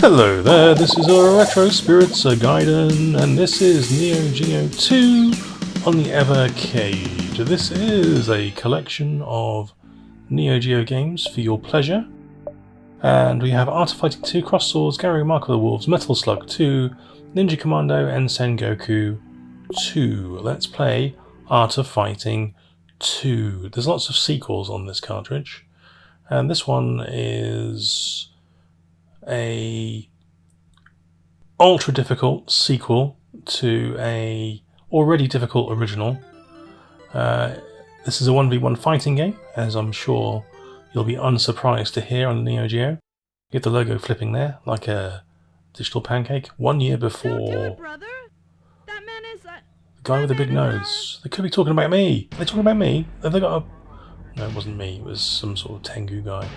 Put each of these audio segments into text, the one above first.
Hello there, this is our Retro Spirits Gaiden, and this is Neo Geo 2 on the EVERCADE. This is a collection of Neo Geo games for your pleasure. And we have Art of Fighting 2, Cross Swords, Gary Mark of the Wolves, Metal Slug 2, Ninja Commando, and Sengoku 2. Let's play Art of Fighting 2. There's lots of sequels on this cartridge, and this one is a ultra difficult sequel to a already difficult original. This is a 1v1 fighting game, as I'm sure you'll be unsurprised to hear on the Neo Geo. You get the logo flipping there like a digital pancake. 1 year before That man is the guy with the big nose. They could be talking about me. Are they talking about me? Have they got a... No, it wasn't me. It was some sort of Tengu guy.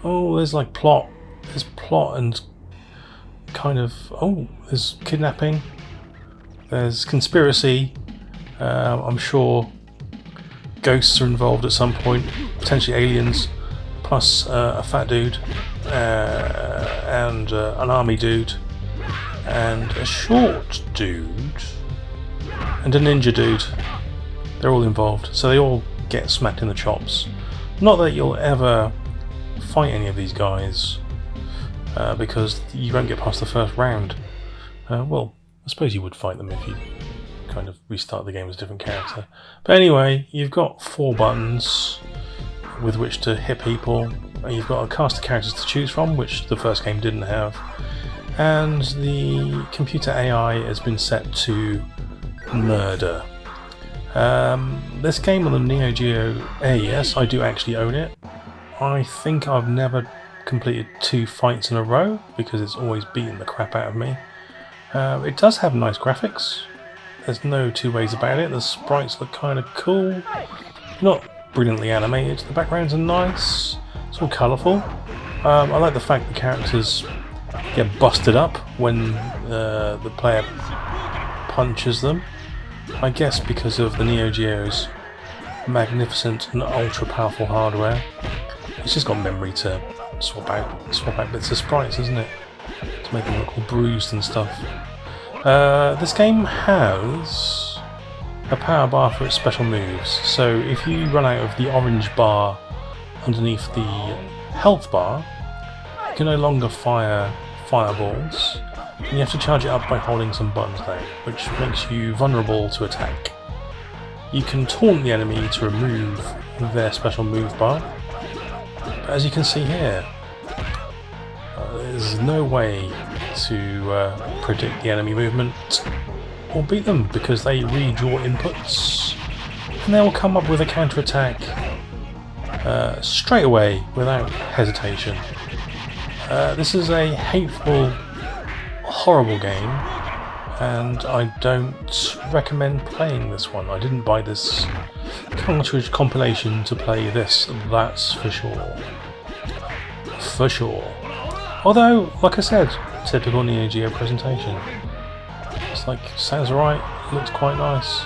Oh, there's like plot. There's plot and kind of... Oh, there's kidnapping. There's conspiracy. I'm sure ghosts are involved at some point. Potentially aliens. Plus a fat dude. And an army dude. And a short dude. And a ninja dude. They're all involved. So they all get smacked in the chops. Not that you'll ever fight any of these guys. Because you won't get past the first round. Well, I suppose you would fight them if you kind of restart the game as a different character. But anyway, you've got 4 buttons with which to hit people. You've got a cast of characters to choose from, which the first game didn't have. And the computer AI has been set to murder. This game on the Neo Geo AES, I do actually own it. I think I've never completed 2 fights in a row because it's always beaten the crap out of me. It does have nice graphics. There's no two ways about it. The sprites look kind of cool. Not brilliantly animated. The backgrounds are nice. It's all colourful. I like the fact the characters get busted up when the player punches them. I guess because of the Neo Geo's magnificent and ultra powerful hardware. It's just got memory to swap out bits of sprites, isn't it? To make them look all bruised and stuff. This game has a power bar for its special moves. So if you run out of the orange bar underneath the health bar, you can no longer fire fireballs. And you have to charge it up by holding some buttons down, which makes you vulnerable to attack. You can taunt the enemy to remove their special move bar. But as you can see here, there's no way to predict the enemy movement or beat them because they read your inputs and they will come up with a counter-attack straight away without hesitation. This is a hateful, horrible game, and I don't recommend playing this one. I didn't buy this cartridge compilation to play this, that's for sure. For sure. Although, like I said, typical Neo Geo presentation. It's like, sounds alright, looks quite nice.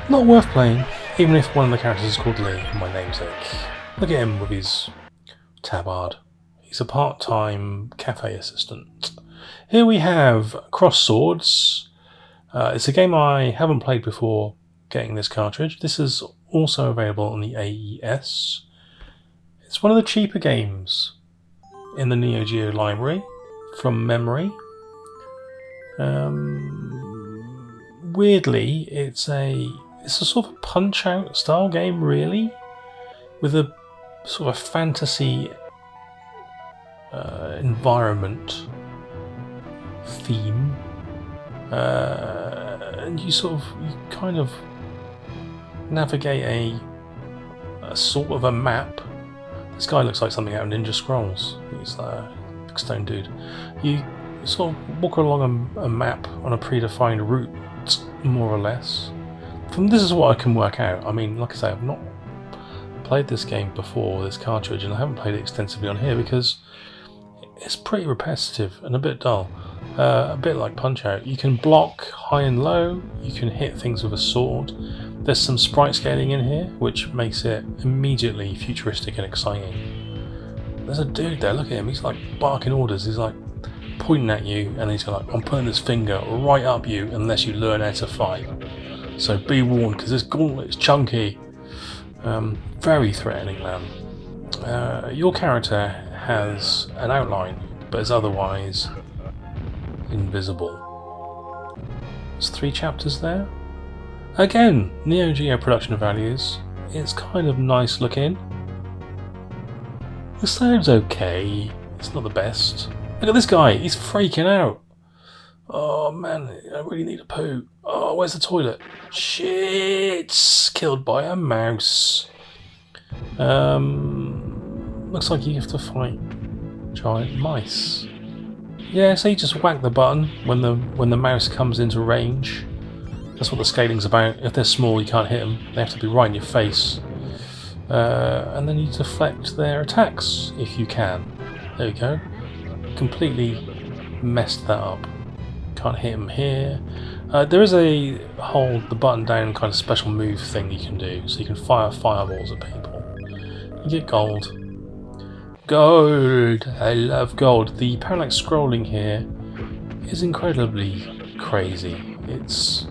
Not worth playing, even if one of the characters is called Lee, my namesake. Look at him with his tabard. He's a part-time cafe assistant. Here we have Cross Swords. It's a game I haven't played before getting this cartridge. This is also available on the AES. It's one of the cheaper games in the Neo Geo library, from memory. Weirdly, it's a sort of Punch-Out style game, really, with a sort of fantasy environment theme, and you kind of navigate a sort of a map. This guy looks like something out of Ninja Scrolls. He's a big stone dude. You sort of walk along a map on a predefined route, more or less. This is what I can work out. I mean, like I say, I've not played this game before, this cartridge, and I haven't played it extensively on here because it's pretty repetitive and a bit dull. A bit like Punch-Out. You can block high and low, you can hit things with a sword. There's some sprite scaling in here, which makes it immediately futuristic and exciting. There's a dude there, look at him, he's like barking orders, he's like pointing at you, and he's like, I'm putting this finger right up you unless you learn how to fight. So be warned, because this gauntlet is chunky. Very threatening, man. Your character has an outline, but is otherwise invisible. There's 3 chapters there. Again, Neo Geo production values. It's kind of nice looking. The sound's okay. It's not the best. Look at this guy. He's freaking out. Oh man, I really need a poo. Oh, where's the toilet? Shit! Killed by a mouse. Looks like you have to fight giant mice. Yeah, so you just whack the button when the mouse comes into range. That's what the scaling's about. If they're small, you can't hit them. They have to be right in your face. And then you deflect their attacks if you can. There you go. Completely messed that up. Can't hit them here. There is a hold the button down kind of special move thing you can do, so you can fire fireballs at people. You get gold. Gold! I love gold. The parallax scrolling here is incredibly crazy. It's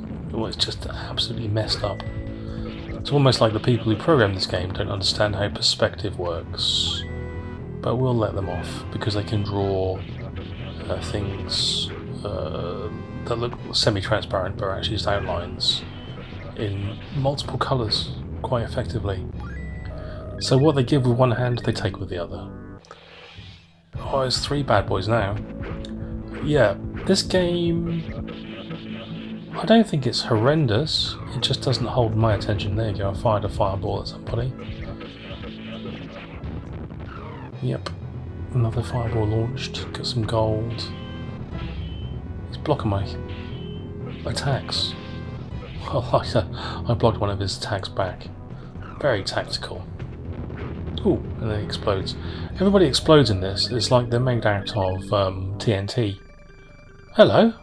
just absolutely messed up. It's almost like the people who programmed this game don't understand how perspective works. But we'll let them off, because they can draw things that look semi-transparent but are actually just outlines in multiple colours quite effectively. So what they give with one hand, they take with the other. Oh, there's 3 bad boys now. Yeah, this game, I don't think it's horrendous, it just doesn't hold my attention. There you go, I fired a fireball at somebody. Yep, another fireball launched, got some gold. He's blocking my attacks. Well, I blocked one of his attacks back. Very tactical. Ooh, and then he explodes. Everybody explodes in this. It's like they're made out of TNT. Hello.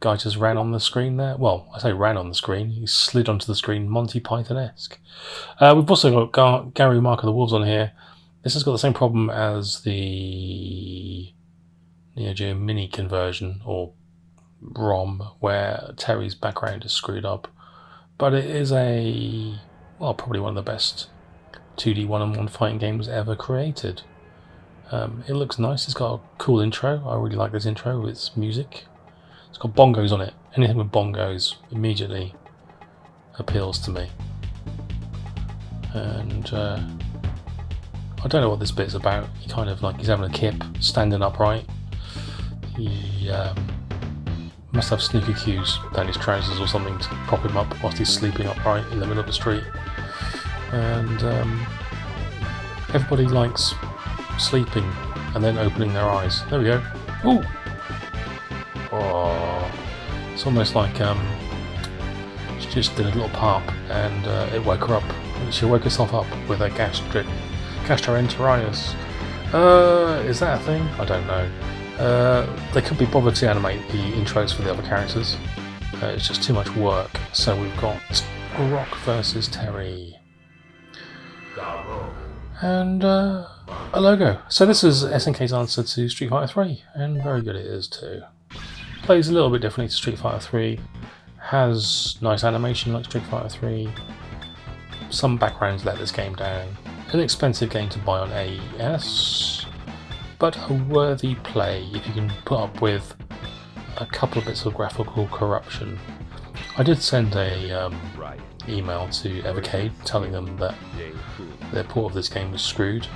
Guy just ran on the screen there. Well, I say ran on the screen. He slid onto the screen, Monty Python-esque. We've also got Gary Mark of the Wolves on here. This has got the same problem as the Neo Geo Mini conversion, or ROM, where Terry's background is screwed up. But it is probably one of the best 2D one-on-one fighting games ever created. It looks nice, it's got a cool intro. I really like this intro with its music. It's got bongos on it. Anything with bongos immediately appeals to me. And I don't know what this bit's about. He kind of like, he's having a kip, standing upright. He must have snooker cues down his trousers or something to prop him up whilst he's sleeping upright in the middle of the street. And everybody likes sleeping and then opening their eyes. There we go. Ooh! Oh, it's almost like she just did a little pop and it woke her up. She woke herself up with a gastroenteritis. Is that a thing? I don't know. They could be bothered to animate the intros for the other characters. It's just too much work. So we've got Rock versus Terry. And a logo. So this is SNK's answer to Street Fighter 3, and very good it is too. Plays a little bit differently to Street Fighter 3, has nice animation like Street Fighter 3, some backgrounds let this game down, an expensive game to buy on AES, but a worthy play if you can put up with a couple of bits of graphical corruption. I did send a email to EVERCADE telling them that their port of this game was screwed.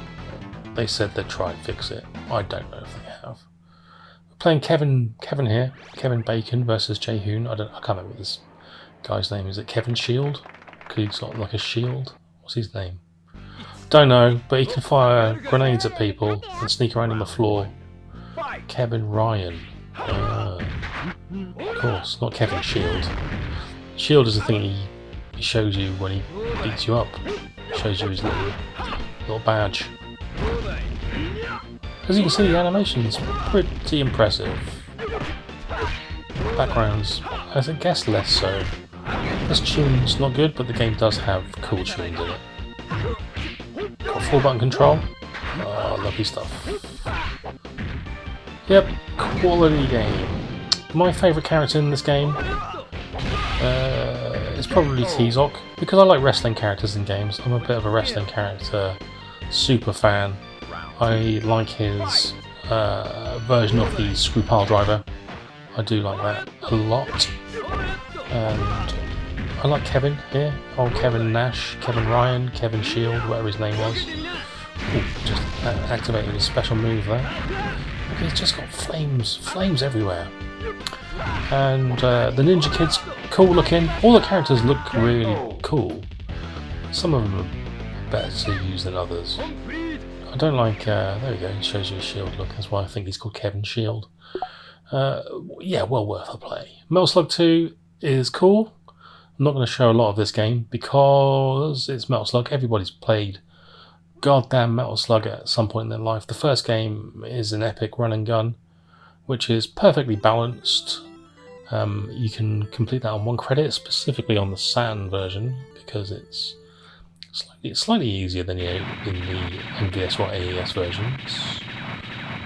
They said they'd try and fix it. I don't know if they have. We're playing Kevin here, Kevin Bacon versus Jay Hoon. I can't remember what this guy's name is. It Kevin Shield? Because he's got like a shield. What's his name? Don't know, but he can fire grenades at people and sneak around on the floor. Kevin Ryan. Of course, not Kevin Shield. Shield is the thing he shows you when he beats you up. Shows you his little badge. As you can see, the animation is pretty impressive. Backgrounds, I guess less so. This tune's not good, but the game does have cool tunes in it. Got full button control. Lovely stuff. Yep, quality game. My favourite character in this game is probably T-Zoc, because I like wrestling characters in games. I'm a bit of a wrestling character super fan. I like his version of the screw pile driver. I do like that a lot. And I like Kevin here. Oh, Kevin Nash, Kevin Ryan, Kevin Shield, whatever his name was. Ooh, just activated his special move there. He's just got flames everywhere. And the Ninja Kid's cool looking. All the characters look really cool. Some of them are better to use than others. I don't like, there we go, it shows you a shield look, that's why I think he's called Kevin Shield. Yeah, well worth a play. Metal Slug 2 is cool. I'm not going to show a lot of this game because it's Metal Slug. Everybody's played goddamn Metal Slug at some point in their life. The first game is an epic run and gun, which is perfectly balanced. You can complete that on 1 credit, specifically on the Saturn version, because it's slightly easier than in the MVS or AES versions.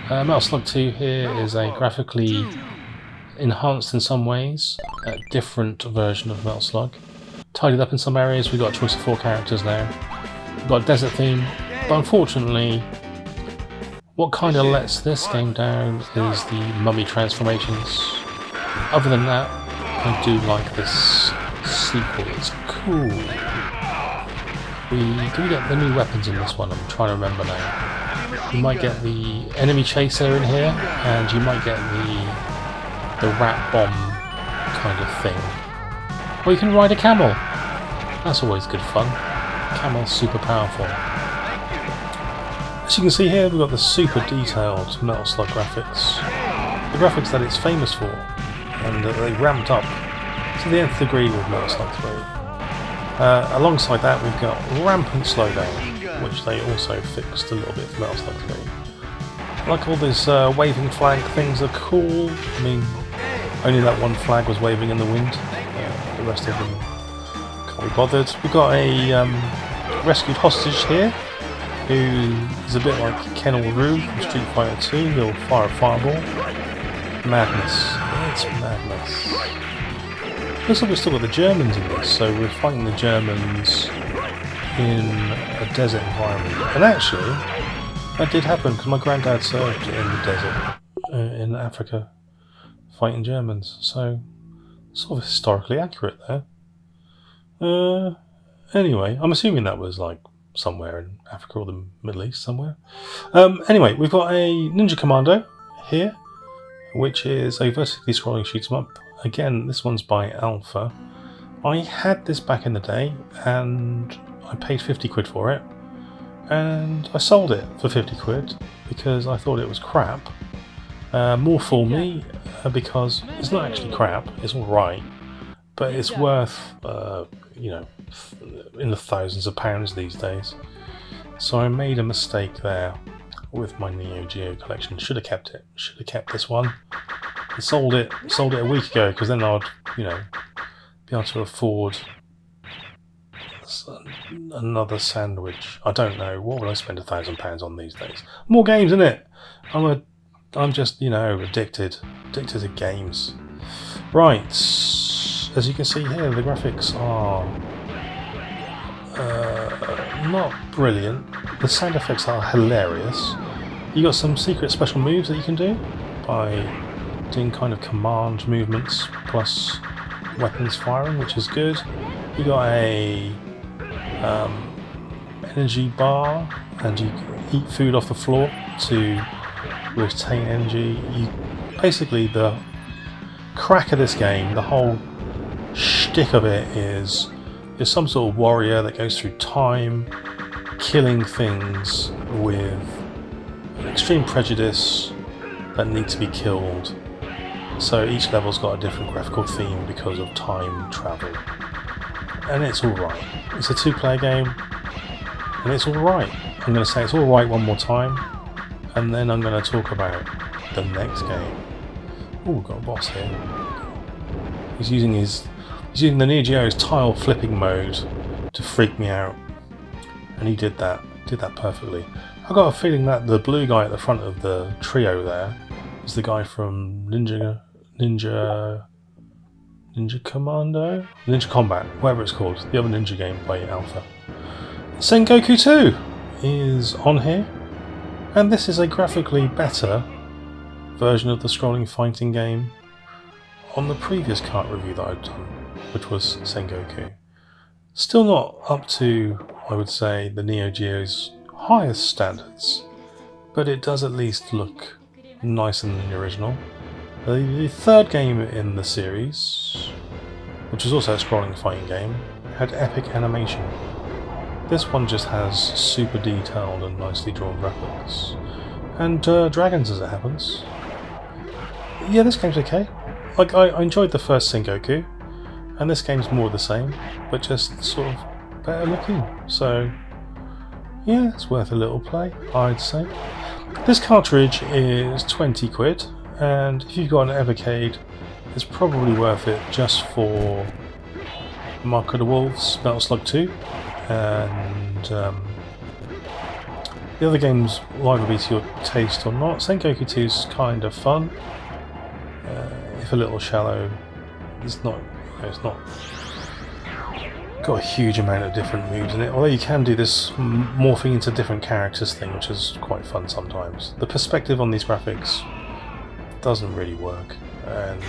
Metal Slug 2 here is a graphically enhanced in some ways, a different version of Metal Slug. Tidied up in some areas. We've got a choice of 4 characters now. We've got a desert theme, but unfortunately what kind of lets this game down is the mummy transformations. Other than that, I do like this sequel, it's cool. We do get the new weapons in this one, I'm trying to remember now. You might get the enemy chaser in here, and you might get the rat bomb kind of thing. Or you can ride a camel. That's always good fun. Camel's super powerful. As you can see here, we've got the super detailed Metal Slug graphics. The graphics that it's famous for, and that they ramped up to the nth degree with Metal Slug 3. Alongside that, we've got rampant slowdown, which they also fixed a little bit for Metal Slug 3. I like all these waving flag things are cool. I mean, only that one flag was waving in the wind. The rest of them can't be bothered. We've got a rescued hostage here, who is a bit like Ken Rue from Street Fighter 2. He'll fire a fireball. Madness. It's madness. Looks like we've still got the Germans in this, so we're fighting the Germans in a desert environment. And actually, that did happen because my granddad served in the desert in Africa, fighting Germans. So, sort of historically accurate there. Anyway, I'm assuming that was like somewhere in Africa or the Middle East somewhere. Anyway, we've got a Ninja Commando here, which is a vertically scrolling shoot 'em up. Again, this one's by Alpha. I had this back in the day, and I paid 50 quid for it, and I sold it for 50 quid because I thought it was crap. More for me, because it's not actually crap, it's alright, but it's worth, you know, in the thousands of pounds these days. So I made a mistake there with my Neo Geo collection. Should have kept it. Should have kept this one. I sold it a week ago, because then I'd, you know, be able to afford another sandwich. I don't know. What would I spend £1,000 on these days? More games, innit? I'm just, you know, addicted to games. Right. As you can see here, the graphics are not brilliant. The sound effects are hilarious. You got some secret special moves that you can do by doing kind of command movements plus weapons firing, which is good. You got a energy bar, and you can eat food off the floor to retain energy. Basically, the crack of this game, the whole shtick of it is you're some sort of warrior that goes through time, killing things with extreme prejudice that need to be killed. So each level's got a different graphical theme because of time travel. And it's alright. It's a 2-player game, and it's alright. I'm going to say it's alright one more time, and then I'm going to talk about the next game. Oh, we've got a boss here. He's using the Neo Geo's tile flipping mode to freak me out. And he did that did that perfectly. I got a feeling that the blue guy at the front of the trio there is the guy from Ninja Commando? Ninja Combat, whatever it's called, the other ninja game by Alpha. Sengoku 2 is on here, and this is a graphically better version of the scrolling fighting game on the previous cart review that I've done, which was Sengoku. Still not up to, I would say, the Neo Geo's highest standards, but it does at least look nicer than the original. The third game in the series, which is also a scrolling fighting game, had epic animation. This one just has super detailed and nicely drawn graphics. And dragons, as it happens. Yeah, this game's okay. Like, I enjoyed the first Sengoku, and this game's more the same, but just sort of better looking. So, yeah, it's worth a little play, I'd say. This cartridge is 20 quid, and if you've got an EVERCADE, it's probably worth it just for Mark of the Wolves, Metal Slug 2, and the other games will either be to your taste or not. Sengoku 2 is kind of fun, if a little shallow. It's not got a huge amount of different moves in it, although you can do this morphing into different characters thing, which is quite fun sometimes. The perspective on these graphics doesn't really work, and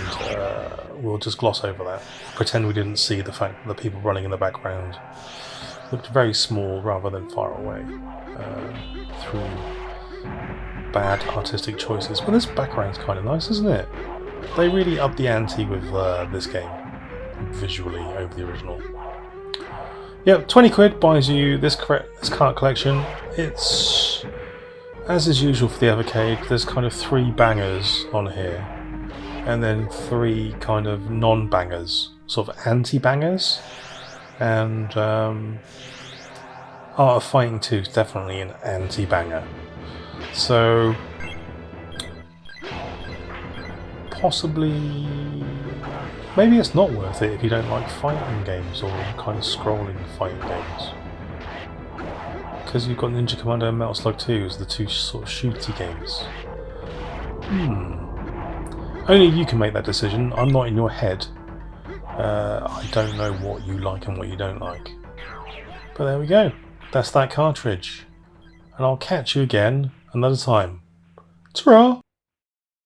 we'll just gloss over that. Pretend we didn't see the fact that the people running in the background looked very small rather than far away through bad artistic choices. But this background's kind of nice, isn't it? They really upped the ante with this game visually over the original. Yeah, 20 quid buys you this cart collection. It's, as is usual for the EVERCADE, there's kind of 3 bangers on here, and then 3 kind of non-bangers, sort of anti-bangers, and Art of Fighting 2 is definitely an anti-banger. So, possibly, maybe it's not worth it if you don't like fighting games or kind of scrolling fighting games. Because you've got Ninja Commando and Metal Slug 2 as the 2 sort of shooty games. Only you can make that decision. I'm not in your head. I don't know what you like and what you don't like. But there we go. That's that cartridge. And I'll catch you again another time. Ta-ra!